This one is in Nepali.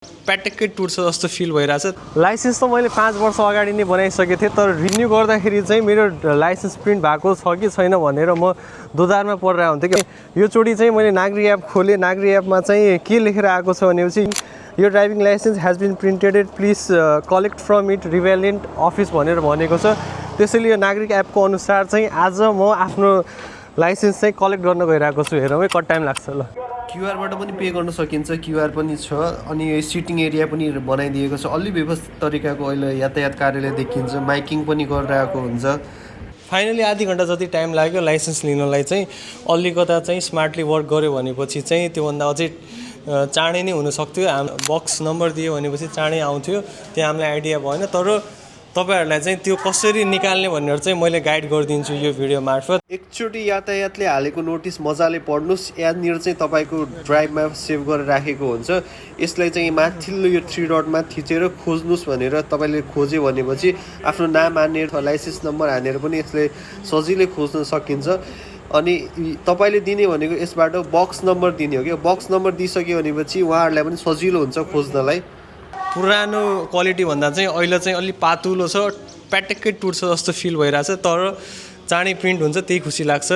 प्याटेक्कै टुट्छ जस्तो फिल भइरहेछ। लाइसेन्स त मैले 5 वर्ष अगाडि नै बनाइसकेको थिएँ, तर रिन्यू गर्दाखेरि चाहिँ मेरो लाइसेन्स प्रिन्ट भएको छ कि छैन भनेर म दोधारमा परिरहेको हुन्थ्यो कि। योचोटि चाहिँ मैले नागरी एप खोलेँ। नागरी एपमा चाहिँ के लेखेर आएको छ भनेपछि यो driving license has been printed please collect from it relevant office भनेर भनेको छ। त्यसैले यो नागरिक एपको अनुसार चाहिँ आज म आफ्नो लाइसेन्स चाहिँ कलेक्ट गर्न गइरहेको छु। हेरौँ है कति टाइम लाग्छ। ल क्युआरबाट पनि पे गर्न सकिन्छ, क्युआर पनि छ अनि यो सिटिङ एरिया पनि बनाइदिएको छ। अलि व्यवस्थित तरिकाको अहिले यातायात कार्यालय देखिन्छ, माइकिङ पनि गरिरहेको हुन्छ। फाइनली आधी घन्टा जति टाइम लाग्यो लाइसेन्स लिनलाई चाहिँ। अलिकता चाहिँ स्मार्टली वर्क गऱ्यो भनेपछि चाहिँ त्योभन्दा अझै चाँडै नै हुनसक्थ्यो। बक्स नम्बर दियो भनेपछि चाँडै आउँथ्यो, त्यो हामीलाई आइडिया भएन। तर तपाईहरूलाई चाहिँ त्यो कसरी निकाल्ने भनेर चाहिँ मैले गाइड गरिदिन्छु यो भिडियो मार्फत। एकचोटि यातायातले हालेको नोटिस मजाले पढ्नुहोस्। यहाँनिर चाहिँ तपाईँको ड्राइभमा सेभ गरेर राखेको हुन्छ। यसलाई चाहिँ माथिल्लो यो 3 डटमा थिचेर खोज्नुहोस् भनेर तपाईँले खोज्यो भनेपछि आफ्नो नाम हानेर लाइसेन्स नम्बर हानेर पनि यसले सजिलै खोज्न सकिन्छ। अनि तपाईँले दिने भनेको यसबाट बक्स नम्बर दिने हो कि। बक्स नम्बर दिइसक्यो भनेपछि उहाँहरूलाई पनि सजिलो हुन्छ खोज्नलाई। पुरानो क्वालिटी भन्दा चाहिँ अहिले चाहिँ अलि पातुलो छ, प्याटेक्कै टुट्छ जस्तो फिल भइरहेछ, तर चाँडै प्रिन्ट हुन्छ, त्यही खुसी लाग्छ।